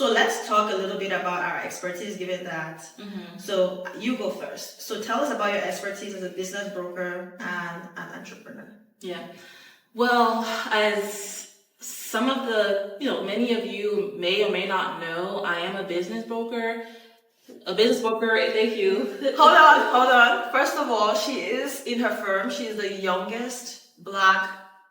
So let's talk a little bit about our expertise, given that. So you go first. So tell us about your expertise as a business broker and an entrepreneur. Yeah. Well, as some of the, many of you may or may not know, I am a business broker. Thank you. Hold on. First of all, she is in her firm. She is the youngest Black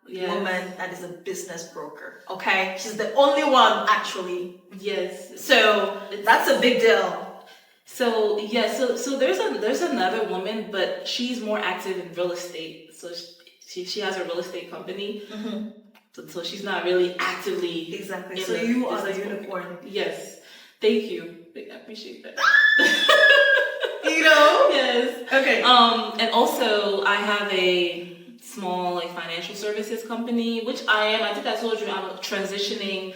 woman that is a business broker. Okay, she's the only one actually. Yes. So that's a big deal. So so there's another woman, but she's more active in real estate. So she has a real estate company. So she's not really actively exactly. So you are the unicorn. Yes. Thank you. I appreciate that. Yes. Okay. And also I have a small financial services company, which I think I told you I'm transitioning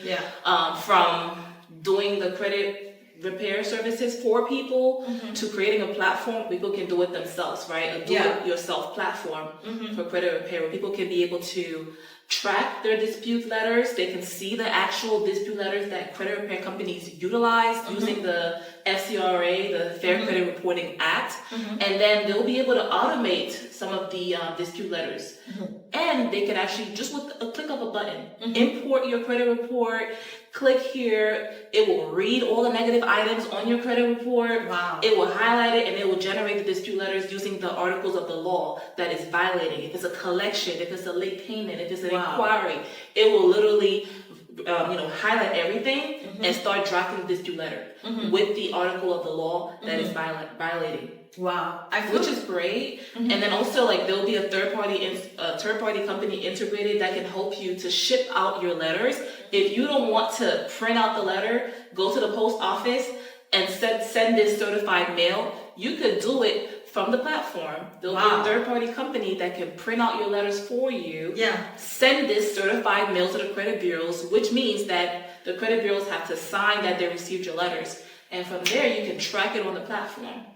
from doing the credit repair services for people to creating a platform where people can do it themselves, right? A do-it-yourself platform for credit repair where people can be able to track their dispute letters. They can see the actual dispute letters that credit repair companies utilize using the FCRA, the Fair Credit Reporting Act, and then they'll be able to automate some of the dispute letters. And they can actually, just with a click of a button, import your credit report, click here, it will read all the negative items on your credit report. Wow. It will highlight it, and it will generate the dispute letters using the articles of the law that is violating. If it's a collection, if it's a late payment, if it's an inquiry, it will literally highlight everything and start drafting the dispute letter with the article of the law that is violating. Wow, which is great. And then also there'll be a third party company integrated that can help you to ship out your letters. If you don't want to print out the letter, go to the post office and send this certified mail. You could do it from the platform. There'll be a third party company that can print out your letters for you. Send this certified mail to the credit bureaus, which means that the credit bureaus have to sign that they received your letters. And from there, you can track it on the platform.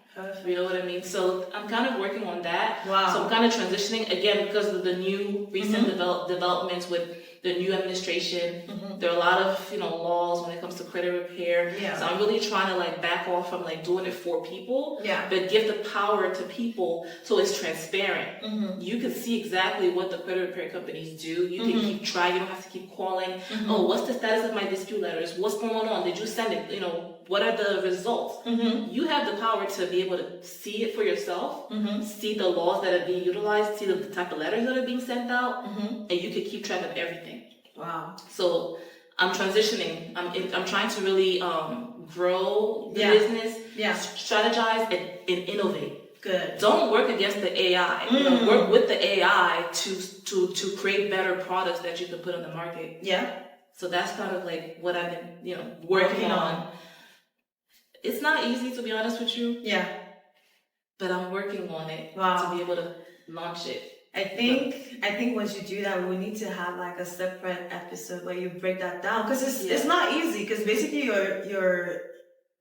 You know what I mean? So I'm kind of working on that. So I'm kind of transitioning again because of the new recent developments with the new administration. There are a lot of laws when it comes to credit repair. So I'm really trying to back off from doing it for people, but give the power to people so it's transparent. You can see exactly what the credit repair companies do. You can keep trying. You don't have to keep calling. Oh, what's the status of my dispute letters? What's going on? Did you send it? What are the results? You have the power to be able to see it for yourself, see the laws that are being utilized, see the type of letters that are being sent out, and you can keep track of everything. Wow. So I'm transitioning. I'm trying to really grow the business, strategize, and innovate. Good. Don't work against the AI. Work with the AI to create better products that you can put on the market. Yeah. So that's kind of what I've been working on. It's not easy, to be honest with you. Yeah. But I'm working on it to be able to launch it. I think once you do that, we need to have a separate episode where you break that down, because it's not easy, because basically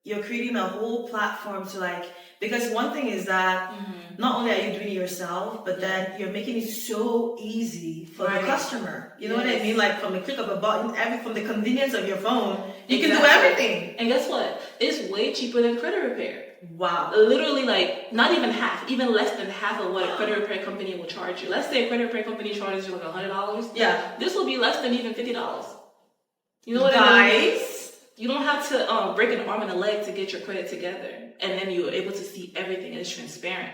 you're creating a whole platform to because one thing is that not only are you doing it yourself, but then you're making it so easy for the customer. You know what I mean? From the click of a button, from the convenience of your phone, you can do everything. And guess what? It's way cheaper than credit repair. Wow. Literally not even half, even less than half of what a credit repair company will charge you. Let's say a credit repair company charges you $100. Yeah. This will be less than even $50. You know what I mean? You don't have to break an arm and a leg to get your credit together. And then you're able to see everything, and it's transparent.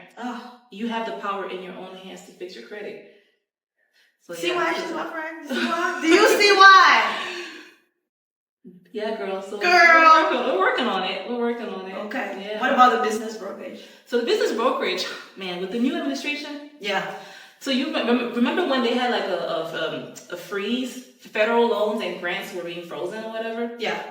You have the power in your own hands to fix your credit. So, see why she's my friend? See why? Do you see why? Yeah, girl. So girl, we're working on it. Okay. Yeah. What about the business brokerage? So the business brokerage, man, with the new administration. Yeah. So you remember when they had a freeze? Federal loans and grants were being frozen or whatever? Yeah.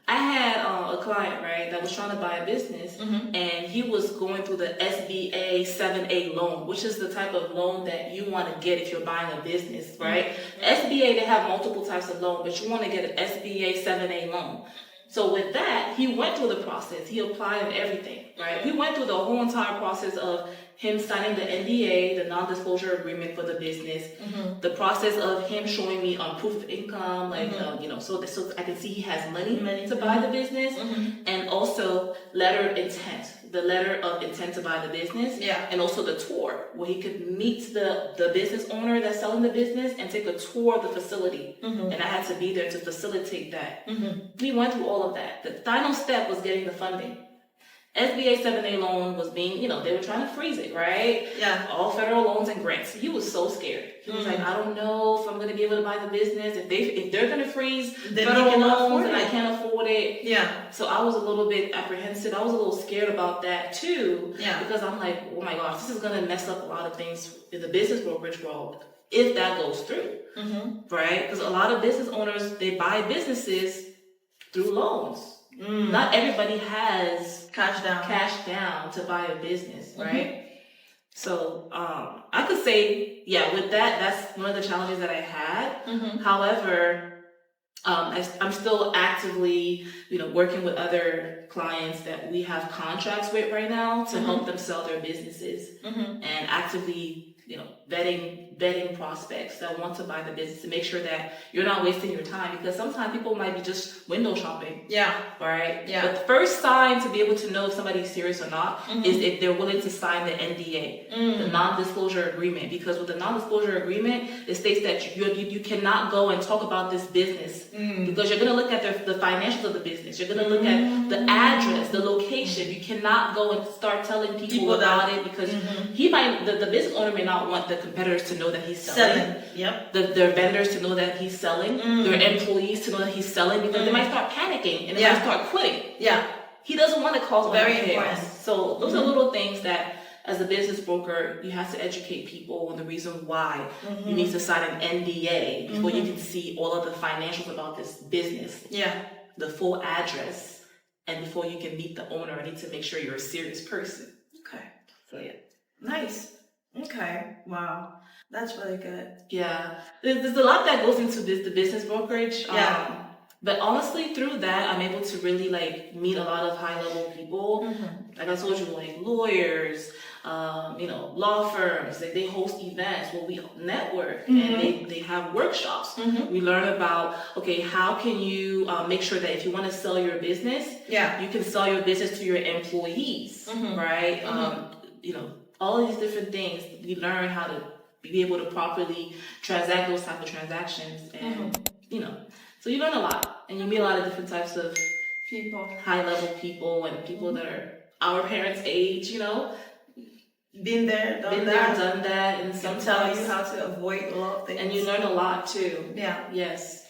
I had a client, right, that was trying to buy a business, and he was going through the SBA 7A loan, which is the type of loan that you want to get if you're buying a business, right? SBA, they have multiple types of loan, but you want to get an SBA 7A loan. So with that, he went through the process. He applied and everything, right? He went through the whole entire process of him signing the NDA, the non-disclosure agreement for the business, the process of him showing me on proof of income, like so I can see he has money to buy the business, and also letter of intent, the letter of intent to buy the business, and also the tour where he could meet the business owner that's selling the business and take a tour of the facility, and I had to be there to facilitate that. We went through all of that. The final step was getting the funding. SBA 7A loan was being, they were trying to freeze it, right? Yeah. All federal loans and grants. He was so scared. He was like, I don't know if I'm going to be able to buy the business. If they're going to freeze then federal loans and I can't afford it. Yeah. So I was a little bit apprehensive. I was a little scared about that too. Yeah. Because I'm like, oh my gosh, this is going to mess up a lot of things in the business brokerage world if that goes through, right? Because a lot of business owners, they buy businesses through loans. Not everybody has cash down to buy a business, right? So I could say, with that's one of the challenges that I had. However, I'm still actively, working with other clients that we have contracts with right now to help them sell their businesses, and actively, vetting prospects that want to buy the business to make sure that you're not wasting your time, because sometimes people might be just window shopping. Yeah. Right? Yeah. But the first sign to be able to know if somebody's serious or not is if they're willing to sign the NDA, the non-disclosure agreement, because with the non-disclosure agreement, it states that you cannot go and talk about this business because you're going to look at the financials of the business. You're going to look at the address, the location. You cannot go and start telling people about it because the business owner may not want the competitors to know that he's selling. Yep. Their vendors to know that he's selling. Their employees to know that he's selling, because they might start panicking and they might start quitting. Yeah. He doesn't want to cause very chaos. So those are little things that, as a business broker, you have to educate people on the reason why you need to sign an NDA before you can see all of the financials about this business. Yeah. The full address, and before you can meet the owner, I need to make sure you're a serious person. Okay. So yeah. Nice. Okay. Wow. That's really good. Yeah. There's a lot that goes into the business brokerage. Yeah. But honestly, through that, I'm able to really meet a lot of high-level people. Like I told you, lawyers, law firms. They host events where we network and they have workshops. We learn about, how can you make sure that if you want to sell your business, you can sell your business to your employees, right? All of these different things. We learn how to be able to properly transact those type of transactions, and so you learn a lot, and you meet a lot of different types of people, high-level people, and people that are our parents' age, Been there, done that, and sometimes tell you how to avoid a lot of things. And you learn a lot too. Yeah. Yes.